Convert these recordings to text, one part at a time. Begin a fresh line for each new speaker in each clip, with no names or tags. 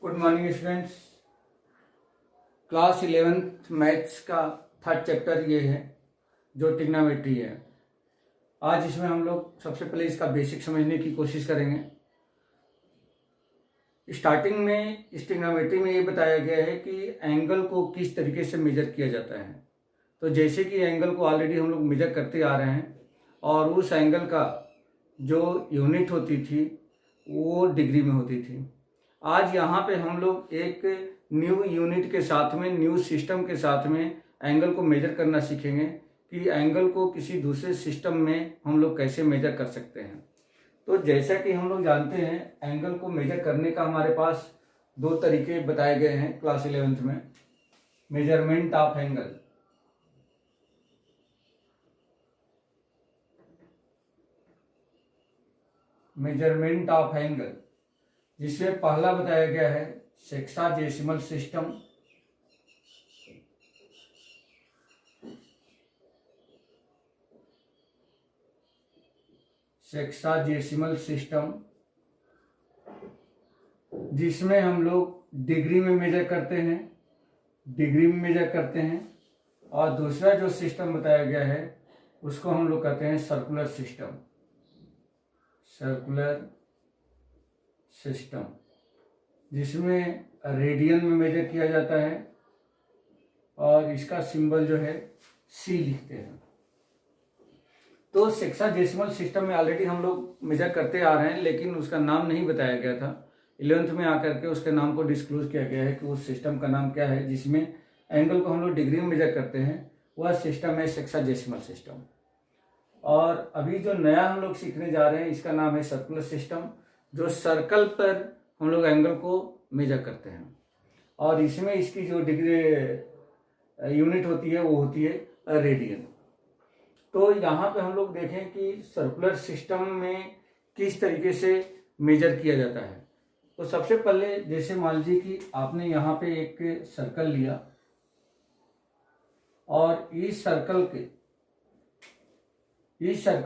Good morning students. Class 11th maths का third chapter ये है जो ट्रिग्नोमेट्री है। आज इसमें हम लोग सबसे पहले इसका बेसिक समझने की कोशिश करेंगे। स्टार्टिंग में इस ट्रिग्नोमेट्री में ये बताया गया है कि एंगल को किस तरीके से मेजर किया जाता है। तो जैसे कि एंगल को ऑलरेडी हम लोग मेजर करते आ रहे हैं और उस एंगल का जो यूनिट होती थी वो डिग्री में होती थी। आज यहाँ पे हम लोग एक न्यू यूनिट के साथ में, न्यू सिस्टम के साथ में एंगल को मेजर करना सीखेंगे कि एंगल को किसी दूसरे सिस्टम में हम लोग कैसे मेजर कर सकते हैं। तो जैसा कि हम लोग जानते हैं एंगल को मेजर करने का हमारे पास दो तरीके बताए गए हैं क्लास 11th में। Measurement of angle, measurement of angle जिसमें पहला बताया गया है सेक्साडेसिमल सिस्टम, सेक्साडेसिमल सिस्टम जिसमें हम लोग डिग्री में मेजर करते हैं, डिग्री में मेजर करते हैं। और दूसरा जो सिस्टम बताया गया है उसको हम लोग कहते हैं सर्कुलर सिस्टम, सर्कुलर सिस्टम जिसमें रेडियन में मेजर किया जाता है और इसका सिंबल जो है सी लिखते हैं। तो सेक्साडेसिमल सिस्टम में ऑलरेडी हम लोग मेजर करते आ रहे हैं लेकिन उसका नाम नहीं बताया गया था। 11th में आकर के उसके नाम को डिस्क्लोज किया गया है कि उस सिस्टम का नाम क्या है जिसमें एंगल को हम लोग डिग्री में मेजर करते हैं। वह सिस्टम है सेक्साडेसिमल सिस्टम। और अभी जो नया हम लोग सीखने जा रहे हैं इसका नाम है सर्कुलर सिस्टम, जो सर्कल पर हम लोग एंगल को मेजर करते हैं। और इसमें इसकी जो डिग्री यूनिट होती है वो होती है रेडियन। तो यहाँ पे हम लोग देखें कि सर्कुलर सिस्टम में किस तरीके से मेजर किया जाता है। तो सबसे पहले जैसे मान लीजिए कि आपने यहाँ पे एक सर्कल लिया और इस सर्कल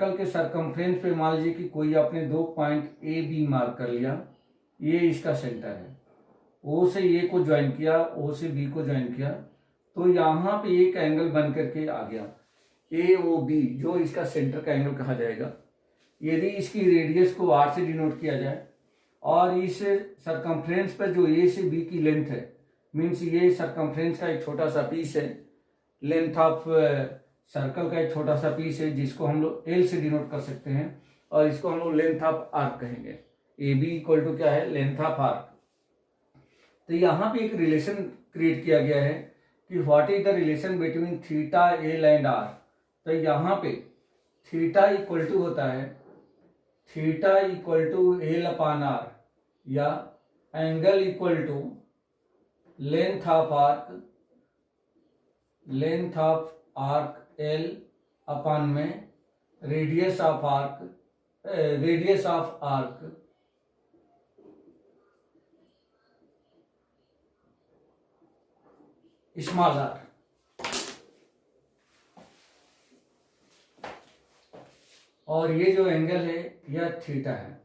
के सरकमफ्रेंस पे मान लीजिए कि कोई आपने दो पॉइंट ए बी मार्क कर लिया। ये इसका सेंटर है। ओ से ए को ज्वाइन किया, ओ से बी को ज्वाइन किया, तो यहाँ पे एक एंगल बन करके आ गया ए ओ बी, जो इसका सेंटर का एंगल कहा जाएगा। यदि इसकी रेडियस को आर से डिनोट किया जाए और इस सरकमफ्रेंस पर जो ए से बी की लेंथ है, मीन्स ये सरकमफ्रेंस का एक छोटा सा पीस है, लेंथ ऑफ सर्कल का एक छोटा सा पीस है जिसको हम लोग एल से डिनोट कर सकते हैं और इसको हम लोग लेंथ ऑफ आर्क कहेंगे। ए बी इक्वल टू क्या है, लेंथ ऑफ आर्क। तो यहाँ पे एक रिलेशन क्रिएट किया गया है कि what is the relation between theta L and R. तो यहाँ पे थीटा इक्वल टू होता है theta equal to L upon R, या angle equal to length of arc, length of arc L upon में radius of arc, radius of arc small R. और ये जो एंगल है यह थीटा है।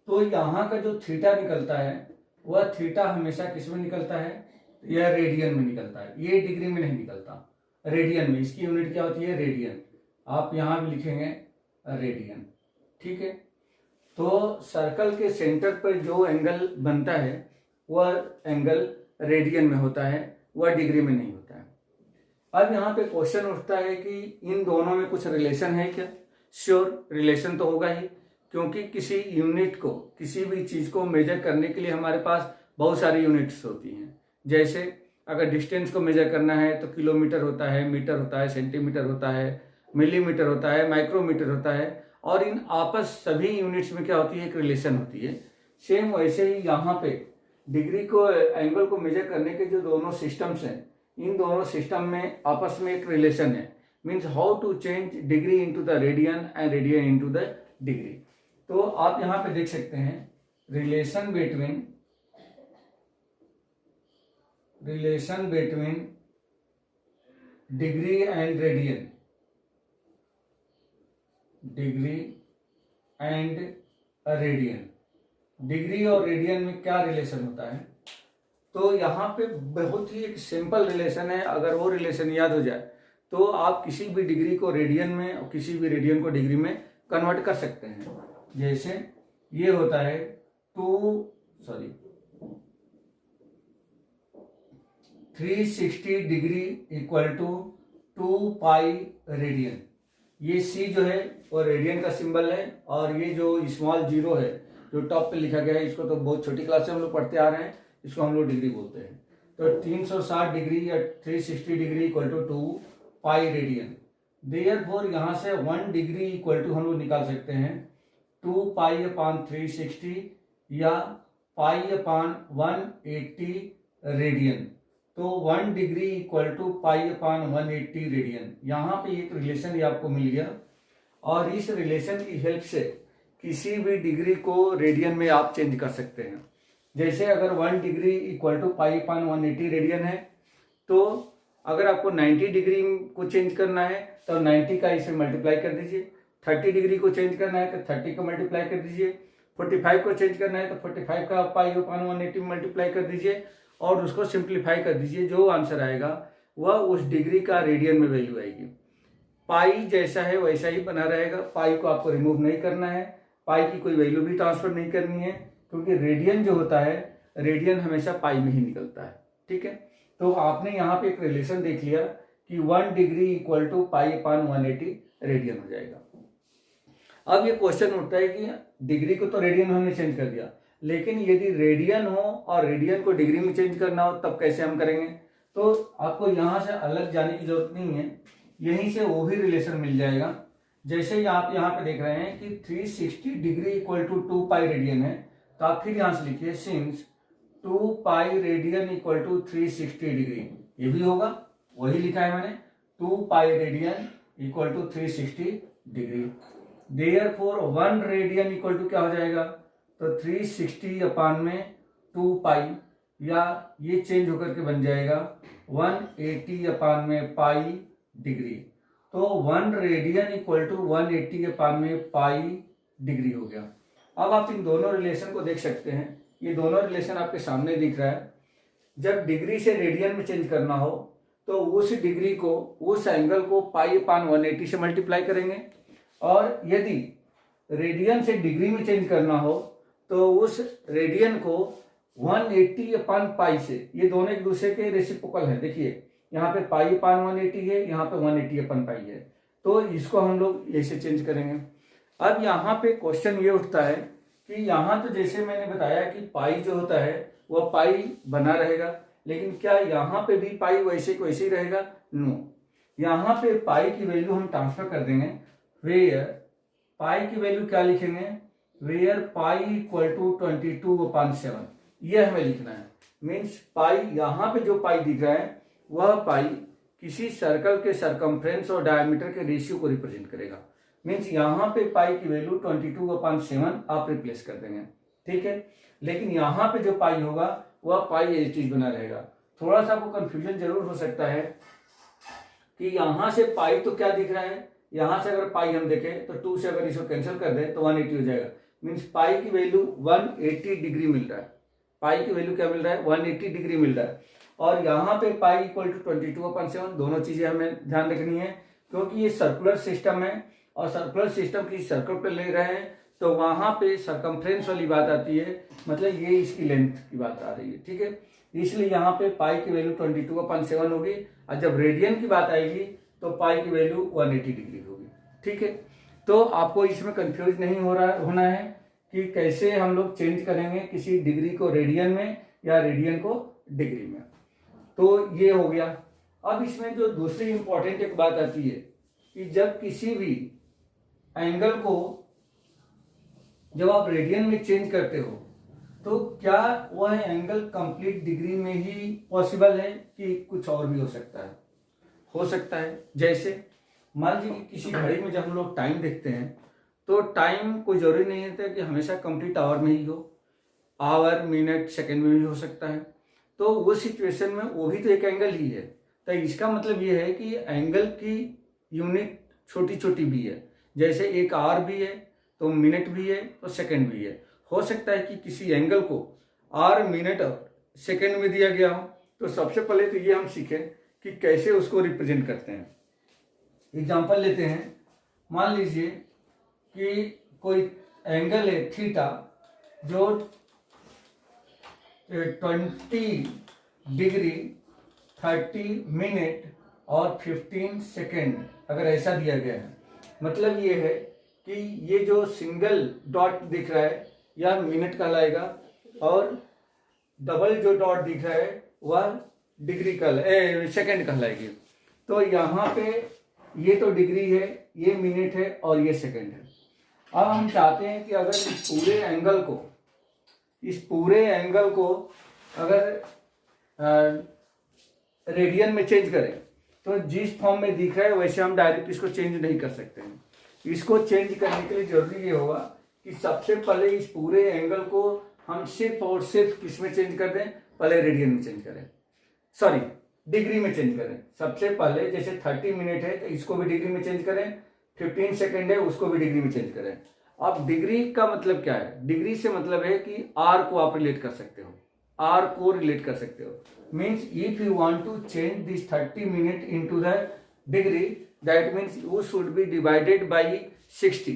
तो यहाँ का जो थीटा निकलता है वह थीटा हमेशा किस में निकलता है, यह रेडियन में निकलता है। ये डिग्री में नहीं निकलता, रेडियन में। इसकी यूनिट क्या होती है, रेडियन। आप यहाँ भी लिखेंगे रेडियन, ठीक है। तो सर्कल के सेंटर पर जो एंगल बनता है वह एंगल रेडियन में होता है, वह डिग्री में नहीं होता है। अब यहाँ पे क्वेश्चन उठता है कि इन दोनों में कुछ रिलेशन है क्या। श्योर, रिलेशन तो होगा ही, क्योंकि किसी यूनिट को, किसी भी चीज को मेजर करने के लिए हमारे पास बहुत सारी यूनिट्स होती हैं। जैसे अगर डिस्टेंस को मेजर करना है तो किलोमीटर होता है, मीटर होता है, सेंटीमीटर होता है, मिलीमीटर होता है, माइक्रोमीटर होता है। और इन आपस सभी यूनिट्स में क्या होती है, एक रिलेशन होती है। सेम वैसे ही यहाँ पे डिग्री को, एंगल को मेजर करने के जो दोनों सिस्टम्स हैं, इन दोनों सिस्टम में आपस में एक रिलेशन है। Means how to change degree into the radian and radian into the degree. तो आप यहाँ पे देख सकते हैं relation between degree and radian, degree and radian. Degree और रेडियन में क्या रिलेशन होता है, तो यहाँ पे बहुत ही एक सिंपल रिलेशन है। अगर वो रिलेशन याद हो जाए तो आप किसी भी डिग्री को रेडियन में और किसी भी रेडियन को डिग्री में कन्वर्ट कर सकते हैं। जैसे ये होता है 360 degree equal to 2 pi radian. ये सी जो है वो रेडियन का सिंबल है, और ये जो स्मॉल जीरो है जो टॉप पे लिखा गया है, इसको तो बहुत छोटी क्लास से हम लोग पढ़ते आ रहे हैं, इसको हम लोग डिग्री बोलते हैं। तो 360 डिग्री या 360 degree equal to 2 pi radian. Therefore यहाँ से 1 डिग्री इक्वल टू हम लोग निकाल सकते हैं 2 पाई अपान 360 या पाई अपान 180 रेडियन। तो 1 degree equal to pi upon 180 radian. यहाँ पे एक रिलेशन ये आपको मिल गया, और इस रिलेशन की हेल्प से किसी भी डिग्री को रेडियन में आप चेंज कर सकते हैं। जैसे अगर 1 degree equal to pi upon 180 radian है, तो अगर आपको 90 डिग्री को चेंज करना है तो 90 का इसे मल्टीप्लाई कर दीजिए, 30 डिग्री को चेंज करना है तो 30 को मल्टीप्लाई कर दीजिए, 45 को चेंज करना है तो 45 का पाई अपान 180 मल्टीप्लाई कर दीजिए, और उसको सिंप्लीफाई कर दीजिए। जो आंसर आएगा वह उस डिग्री का रेडियन में वैल्यू आएगी। पाई जैसा है वैसा ही बना रहेगा, पाई को आपको रिमूव नहीं करना है, पाई की कोई वैल्यू भी ट्रांसफर नहीं करनी है, क्योंकि रेडियन जो होता है, रेडियन हमेशा पाई में ही निकलता है। ठीक है, तो आपने यहाँ पे एक रिलेशन देख लिया कि 1 degree equal to pi upon 180 radian हो जाएगा। अब ये क्वेश्चन उठता है कि डिग्री को तो रेडियन हमने चेंज कर दिया, लेकिन यदि रेडियन हो और रेडियन को डिग्री में चेंज करना हो तब कैसे हम करेंगे। तो आपको यहाँ से अलग जाने की जरूरत नहीं है, यहीं से वो भी रिलेशन मिल जाएगा। जैसे आप यहाँ पे देख रहे हैं कि 360 degree equal to 2 pi radian है, तो आप फिर यहाँ से लिखिए since 2 pi radian equal to 360 degree. ये भी होगा, वही लिखा है मैंने, 2 pi radian equal to 360 degree. Therefore 1 radian equal to क्या हो जाएगा, तो 360 अपान में 2 पाई, या ये चेंज होकर के बन जाएगा 180 अपान में पाई डिग्री। तो 1 रेडियन इक्वल टू 180 अपान में पाई डिग्री हो गया। अब आप इन दोनों रिलेशन को देख सकते हैं, ये दोनों रिलेशन आपके सामने दिख रहा है। जब डिग्री से रेडियन में चेंज करना हो तो उस डिग्री को, उस एंगल को पाई अपान 180 से मल्टीप्लाई करेंगे, और यदि रेडियन से डिग्री में चेंज करना हो तो उस रेडियन को 180 अपान पाई से, ये दोनों एक दूसरे के रेसिप्रोकल है। देखिए यहाँ पे पाई अपान 180 है, यहाँ पे 180 अपन पाई है, तो इसको हम लोग ऐसे चेंज करेंगे। अब यहाँ पे क्वेश्चन ये उठता है कि यहाँ तो जैसे मैंने बताया कि पाई जो होता है वह पाई बना रहेगा, लेकिन क्या यहाँ पे भी पाई वैसे को वैसे ही रहेगा? नो, यहाँ पे पाई की वैल्यू हम ट्रांसफर कर देंगे। वेयर पाई की वैल्यू क्या लिखेंगे, वेयर पाई इक्वल टू 22/7, ये हमें लिखना है। मीन्स पाई, यहाँ पे जो पाई दिख रहा है वह पाई किसी सर्कल के सरकमफ्रेंस और डायमीटर के रेशियो को रिप्रेजेंट करेगा। मीन्स यहाँ पे पाई की वैल्यू 22/7 आप रिप्लेस कर देंगे, ठीक है। लेकिन यहाँ पे जो पाई होगा वह पाई एज इट बना रहेगा। थोड़ा सा आपको कंफ्यूजन जरूर हो सकता है कि यहाँ से पाई तो क्या दिख रहा है, यहाँ से अगर पाई हम देखें तो 2 से अगर इसको कैंसिल कर दें तो 180 हो जाएगा। मीन्स पाई की वैल्यू 180 डिग्री मिल रहा है, पाई की वैल्यू क्या मिल रहा है, 180 डिग्री मिल रहा है। और यहाँ पे पाई इक्वल टू 22/7, दोनों चीजें हमें ध्यान रखनी है, क्योंकि ये सर्कुलर सिस्टम है और सर्कुलर सिस्टम की सर्कल पे ले रहे हैं, तो वहां पे सरकमफ्रेंस वाली बात आती है, मतलब ये इसकी लेंथ की बात आ रही है, ठीक है। इसलिए यहाँ पे पाई की वैल्यू 22/7 होगी, और जब रेडियन की बात आएगी तो पाई की वैल्यू 180 डिग्री होगी, ठीक है। तो आपको इसमें कंफ्यूज नहीं होना है कि कैसे हम लोग चेंज करेंगे किसी डिग्री को रेडियन में या रेडियन को डिग्री में। तो ये हो गया। अब इसमें जो दूसरी इंपॉर्टेंट एक बात आती है कि जब किसी भी एंगल को जब आप रेडियन में चेंज करते हो तो क्या वह एंगल कंप्लीट डिग्री में ही पॉसिबल है कि कुछ और भी हो सकता है? हो सकता है। जैसे मान लीजिए किसी घड़ी में जब हम लोग टाइम देखते हैं तो टाइम कोई जरूरी नहीं होता कि हमेशा कंप्लीट आवर में ही हो, आवर मिनट सेकंड में भी हो सकता है। तो वो सिचुएशन में वो भी तो एक एंगल ही है। तो इसका मतलब ये है कि एंगल की यूनिट छोटी छोटी भी है, जैसे एक आवर भी है तो मिनट भी है तो सेकंड भी है। हो सकता है कि किसी एंगल को आर मिनट और सेकेंड में दिया गया हो। तो सबसे पहले तो ये हम सीखें कि कैसे उसको रिप्रेजेंट करते हैं। एग्जाम्पल लेते हैं, मान लीजिए कि कोई एंगल है थीटा जो 20 डिग्री 30 मिनट और 15 सेकेंड अगर ऐसा दिया गया है, मतलब ये है कि ये जो सिंगल डॉट दिख रहा है यह मिनट कहलाएगा और डबल जो डॉट दिख रहा है वह डिग्री सेकेंड कहलाएगी। तो यहाँ पे ये तो डिग्री है, ये मिनट है और ये सेकेंड है। अब हम चाहते हैं कि अगर इस पूरे एंगल को अगर रेडियन में चेंज करें तो जिस फॉर्म में दिख रहा है वैसे हम डायरेक्ट इसको चेंज नहीं कर सकते हैं। इसको चेंज करने के लिए जरूरी ये होगा कि सबसे पहले इस पूरे एंगल को हम सिर्फ और सिर्फ किस में चेंज कर दें, पहले रेडियन में चेंज करें, सॉरी डिग्री में चेंज करें। सबसे पहले जैसे 30 मिनट है तो इसको भी डिग्री में चेंज करें, 15 सेकेंड है उसको भी डिग्री में चेंज करें। अब डिग्री का मतलब क्या है? डिग्री से मतलब है कि आर को आप रिलेट कर सकते हो, आर को रिलेट कर सकते हो। Means if you want to change this 30 minute into the degree, that means you should be divided by 60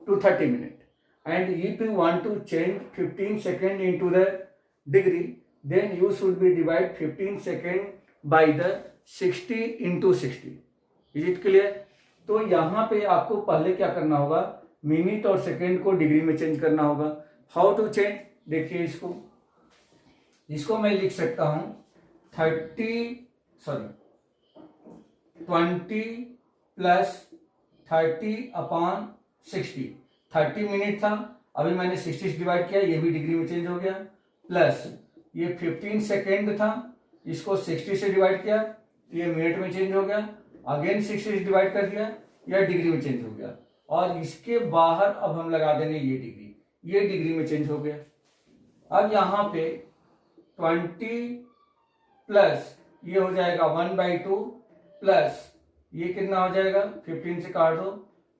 to 30 minutes. And if you want to change 15 second into the degree, then you should be divide 15 second by the 60 into 60. Is it clear? तो यहाँ पे आपको पहले क्या करना होगा, minute और second को डिग्री में चेंज करना होगा। हाउ टू चेंज, देखिए इसको मैं लिख सकता हूं 20 प्लस 30/60। 30 मिनट था, अभी मैंने 60 से डिवाइड किया, ये भी डिग्री में चेंज हो गया, प्लस ये 15 सेकेंड था, इसको 60 से डिवाइड किया ये मिनट में चेंज हो गया, अगेन 60 से डिवाइड कर दिया, यह डिग्री में चेंज हो गया। और इसके बाहर अब हम लगा देंगे ये डिग्री में चेंज हो गया। अब यहाँ पे 20 प्लस ये हो जाएगा 1/2 प्लस ये कितना हो जाएगा, 15 से काट दो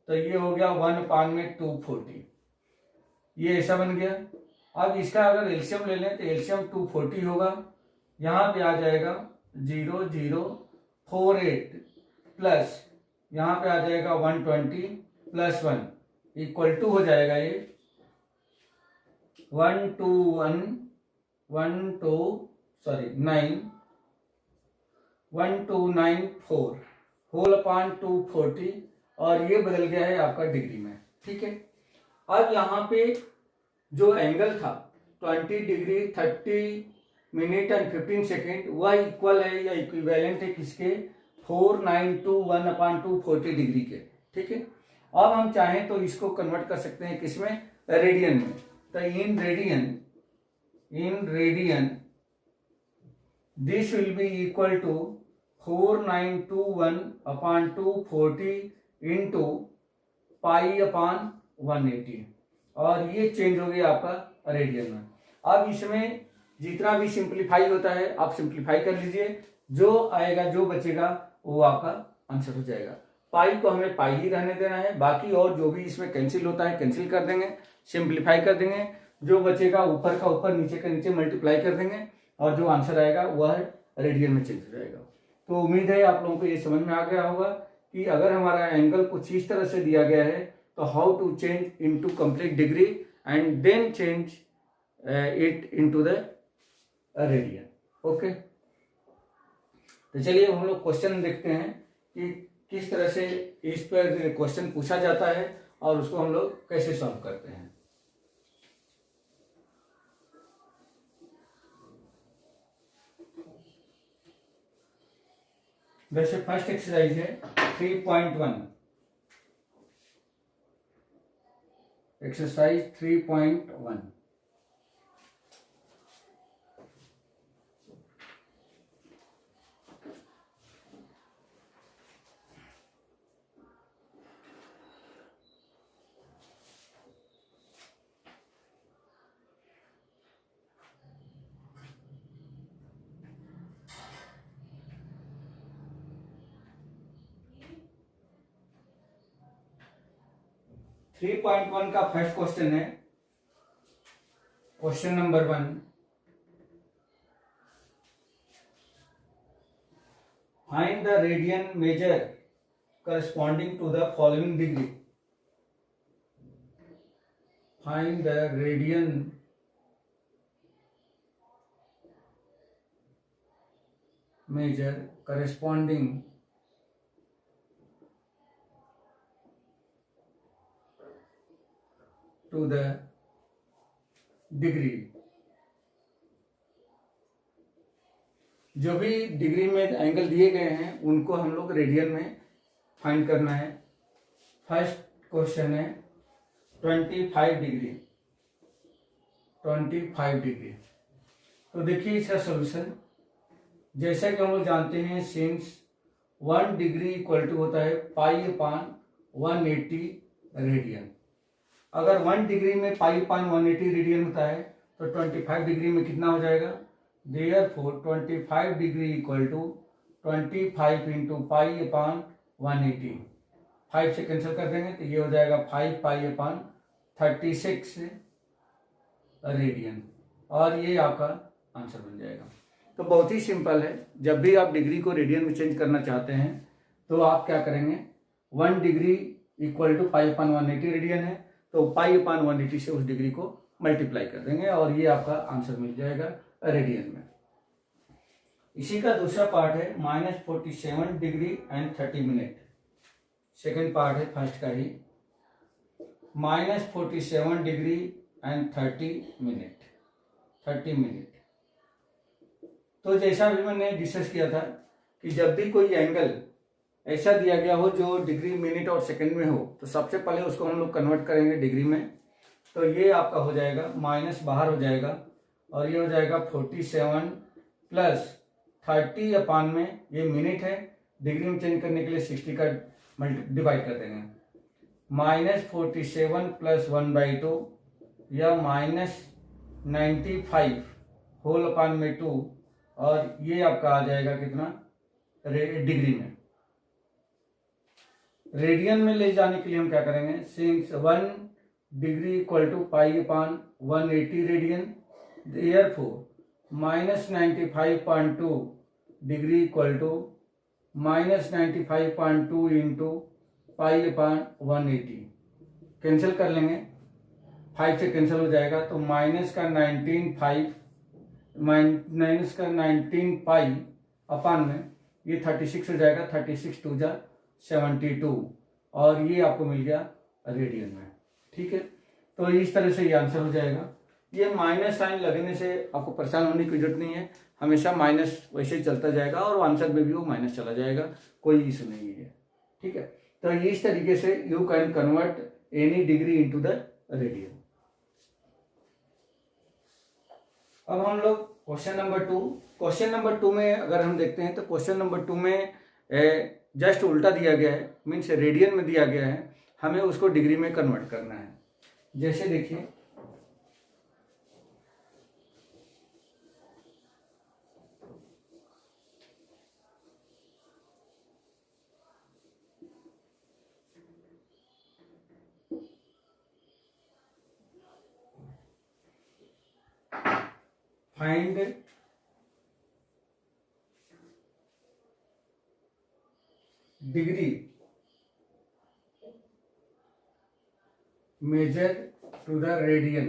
तो ये हो गया 1/240, ये ऐसा बन गया। अब इसका अगर एलसीएम ले लें तो एलसीएम 240 होगा, यहाँ पे आ जाएगा 0048 प्लस यहाँ पे आ जाएगा 120 प्लस 1 इक्वल टू हो जाएगा ये 1294 होल अपॉन 240 और ये बदल गया है आपका डिग्री में। ठीक है, अब यहाँ पे जो एंगल था 20 डिग्री 30 मिनट एंड 15 सेकेंड वह इक्वल है या इक्विवेलेंट है किसके, 4921/240 डिग्री के। ठीक है, अब हम चाहें तो इसको कन्वर्ट कर सकते हैं किसमें, रेडियन में। तो in radian this will be equal to 4921/240 into π/180 और ये चेंज हो गया आपका रेडियन में। अब इसमें जितना भी सिंप्लीफाई होता है आप सिंप्लीफाई कर लीजिए, जो आएगा जो बचेगा वो आपका आंसर हो जाएगा। पाई को हमें पाई ही रहने देना है, बाकी और जो भी इसमें कैंसिल होता है कैंसिल कर देंगे, सिंप्लीफाई कर देंगे, जो बचेगा ऊपर का ऊपर नीचे का नीचे मल्टीप्लाई कर देंगे और जो आंसर आएगा वह रेडियन में चेंज हो जाएगा। तो उम्मीद है आप लोगों को ये समझ में आ गया होगा कि अगर हमारा एंगल कुछ इस तरह से दिया गया है तो how to change into complete degree and then change it into the radian. Okay, तो चलिए हम लोग क्वेश्चन देखते हैं कि किस तरह से इस पर क्वेश्चन पूछा जाता है और उसको हम लोग कैसे सॉल्व करते हैं। वैसे फर्स्ट एक्सरसाइज है 3.1, एक्सरसाइज 3.1। 3.1 का फर्स्ट क्वेश्चन है, question number 1, find the radian measure corresponding to the following degree. Find the radian measure corresponding to the degree. जो भी डिग्री में एंगल दिए गए हैं उनको हम लोग रेडियन में फाइंड करना है। फर्स्ट क्वेश्चन है 25 डिग्री। 25 डिग्री, तो देखिए इसका सॉल्यूशन, जैसा कि हम लोग जानते हैं सिंस 1 डिग्री इक्वल टू होता है पाई अपान 180 रेडियन। अगर 1 डिग्री में पाई अपान 180 रेडियन होता है तो 25 डिग्री में कितना हो जाएगा? Therefore 25 degree equal to 25 into pi upon 180। 5 से कैंसिल कर देंगे तो ये हो जाएगा 5 पाई अपान 36 रेडियन, और ये आपका आंसर बन जाएगा। तो बहुत ही सिंपल है, जब भी आप डिग्री को रेडियन में चेंज करना चाहते हैं तो आप क्या करेंगे, 1 degree equal to pi upon 180 radian है तो पाई अपान 180 से उस डिग्री को मल्टीप्लाई कर देंगे और ये आपका आंसर मिल जाएगा रेडियन में। इसी का दूसरा पार्ट है -47 degree and 30 minute. Second part है फर्स्ट का ही, -47 डिग्री एंड 30 मिनट। 30 मिनट, तो जैसा भी मैंने डिस्कस किया था कि जब भी कोई एंगल ऐसा दिया गया हो जो डिग्री, मिनट और सेकंड में हो तो सबसे पहले उसको हम लोग कन्वर्ट करेंगे डिग्री में। तो ये आपका हो जाएगा, माइनस बाहर हो जाएगा और ये हो जाएगा 47 प्लस 30 अपान में, ये मिनट है, डिग्री में चेंज करने के लिए 60 का डिवाइड कर देंगे। -47 प्लस 1/2 या -95 होल अपान में 2, और ये आपका आ जाएगा कितना डिग्री में। रेडियन में ले जाने के लिए हम क्या करेंगे, since 1 degree equal to pi upon 180 radian, therefore -95.2 degree equal to -95.2 into pi upon 180। Cancel कर लेंगे, 5 से कैंसिल हो जाएगा तो माइनस का 19 पाई अपान में ये 36 हो जाएगा, 36 2 जा 72, और ये आपको मिल गया रेडियन में। ठीक है, तो इस तरह से ये आंसर हो जाएगा। ये माइनस साइन लगने से आपको परेशान होने की जरूरत नहीं है, हमेशा माइनस वैसे ही चलता जाएगा और आंसर में भी वो माइनस चला जाएगा, कोई इशू नहीं है। ठीक है, तो इस तरीके से you can convert any degree into the radian. अब हम लोग क्वेश्चन नंबर 2 में अगर हम देखते हैं तो क्वेश्चन नंबर 2 में जस्ट उल्टा दिया गया है, मीन्स रेडियन में दिया गया है, हमें उसको डिग्री में कन्वर्ट करना है। जैसे देखिए, find degree measure to the radian.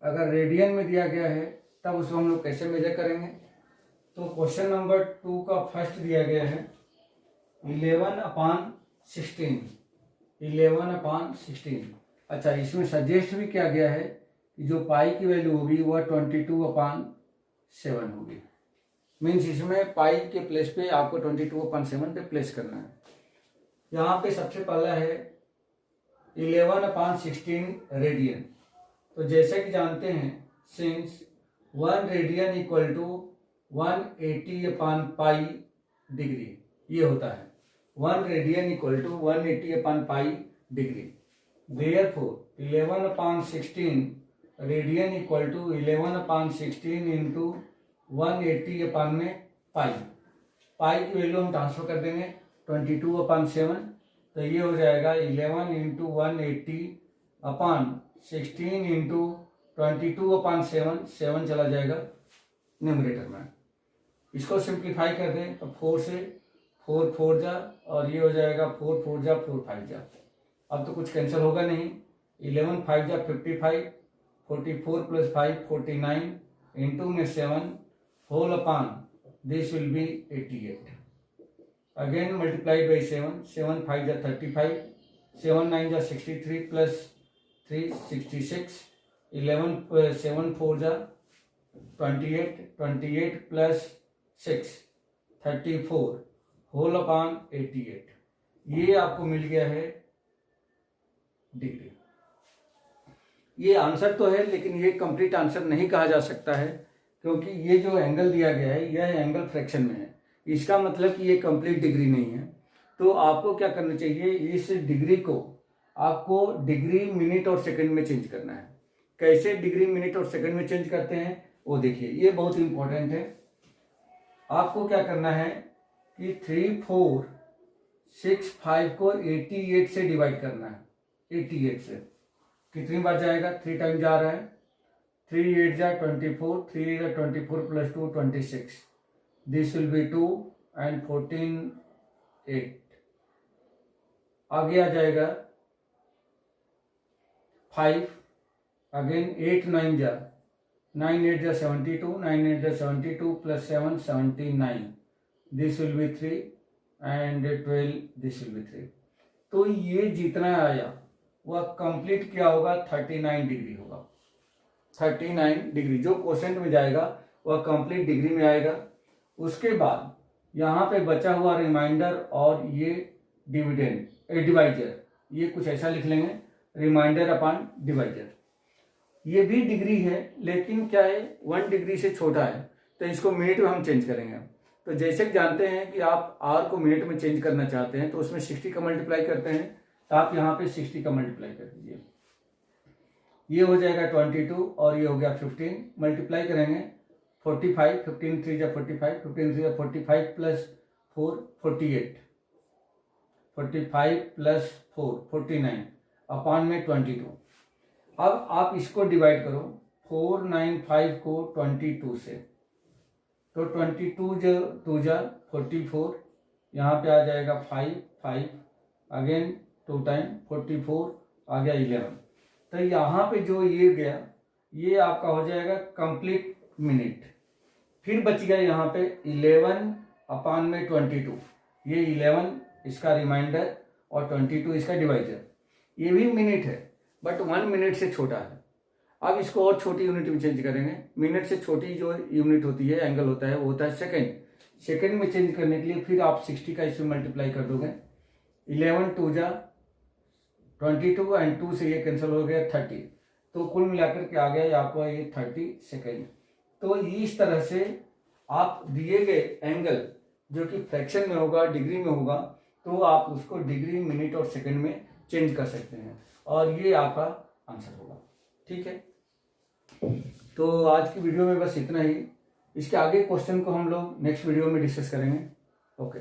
अगर रेडियन में दिया गया है तब उसको हम लोग कैसे मेजर करेंगे, तो क्वेश्चन नंबर 2 का फर्स्ट दिया गया है 11/16। 11/16। अच्छा, इसमें सजेस्ट भी किया गया है कि जो पाई की वैल्यू होगी वह 22/7 होगी। मीन्स इसमें पाई के प्लेस पे आपको 22/7 पे प्लेस करना है। यहाँ पे सबसे पहला है 11/16 रेडियन। तो जैसे कि जानते हैं सिंस 1 रेडियन इक्वल टू 180/पाई डिग्री, ये होता है 1 रेडियन इक्वल टू 180/पाई degree. Therefore 11/16 radian equal to 11/16 into 180 में पाई। पाई की वैल्यू हम ट्रांसफर कर देंगे 22/7, तो तो ये हो जाएगा 11 इंटू 180 अपॉन 16 इंटू 22 अपॉन 7, 7 चला जाएगा न्यूमरेटर में। इसको सिंप्लीफाई कर दें तो 4 से 4 4 जा, और ये हो जाएगा 4 4 जा 4 5 जा। अब तो कुछ कैंसिल होगा नहीं। 11 5 जा 55, 44 प्लस 5 49 इंटू में 7 whole upon this will be 88। Again multiplied by 7, 7 5 जा 35, 7 9 जा 63 प्लस 3 66, 11 7 4 जा 28, 28 प्लस 6 34 होल अपॉन 88। ये आपको मिल गया है डिग्री। ये आंसर तो है, लेकिन ये कंप्लीट आंसर नहीं कहा जा सकता है, क्योंकि ये जो एंगल दिया गया है यह एंगल फ्रैक्शन में है। इसका मतलब कि ये कंप्लीट डिग्री नहीं है। तो आपको क्या करना चाहिए, इस डिग्री को आपको डिग्री मिनट और सेकंड में चेंज करना है। कैसे डिग्री मिनट और सेकंड में चेंज करते हैं वो देखिए, ये बहुत इंपॉर्टेंट है। आपको क्या करना है कि 3 4 6 5 को 88 से डिवाइड करना है। 88 से कितनी बार जाएगा, 3 टाइम जा रहा है। 3 8 जा 24, 3 जा 24 plus 2 26, this will B 2 and 14 8। आगे आ जाएगा 5, अगेन 8 9 जा 9 8 जा 72, 9 8 जा 72 plus 7 79, this will B 3 and 12, this will B 3। तो ये जितना आया वह कंप्लीट क्या होगा, 39 डिग्री होगा। 39 डिग्री जो क्वोशेंट में जाएगा वह कंप्लीट डिग्री में आएगा। उसके बाद यहाँ पे बचा हुआ रिमाइंडर और ये डिवाइजर, ये कुछ ऐसा लिख लेंगे, रिमाइंडर अपॉन डिवाइजर। ये भी डिग्री है, लेकिन क्या है 1 डिग्री से छोटा है, तो इसको मिनट में हम चेंज करेंगे। तो जैसे कि जानते हैं कि आप आर को मिनट में चेंज करना चाहते हैं तो उसमें 60 का मल्टीप्लाई करते हैं, तो आप यहाँ पे 60 का मल्टीप्लाई कर दीजिए। ये हो जाएगा 22 और ये हो गया 15, मल्टीप्लाई करेंगे 45, 15 3 जा 45, 15 3 जा 45 प्लस 4 48, 45 प्लस 4 49 अपॉन में 22। अब आप इसको डिवाइड करो 495 को 22 से, तो 22 जो 2 जा 44, यहाँ पे आ जाएगा 5 5, अगेन 2 टाइम 44 आ गया 11। तो यहाँ पे जो ये गया ये आपका हो जाएगा कंप्लीट मिनट। फिर बच गया यहाँ पे 11 अपॉन में 22, ये 11 इसका रिमाइंडर और 22 इसका डिवाइजर। ये भी मिनट है बट 1 मिनट से छोटा है। अब इसको और छोटी यूनिट में चेंज करेंगे। मिनट से छोटी जो यूनिट होती है, एंगल होता है, वो होता है सेकेंड। सेकेंड में चेंज करने के लिए फिर आप 60 का इसमें मल्टीप्लाई कर दोगे। 11 2 जा 22 एंड 2 से ये कैंसिल हो गया 30, तो कुल मिलाकर के आ गया आपको ये 30 सेकेंड। तो इस तरह से आप दिए गए एंगल जो कि फ्रैक्शन में होगा, डिग्री में होगा, तो आप उसको डिग्री मिनट और सेकंड में चेंज कर सकते हैं और ये आपका आंसर होगा। ठीक है, तो आज की वीडियो में बस इतना ही। इसके आगे क्वेश्चन को हम लोग नेक्स्ट वीडियो में डिस्कस करेंगे। ओके।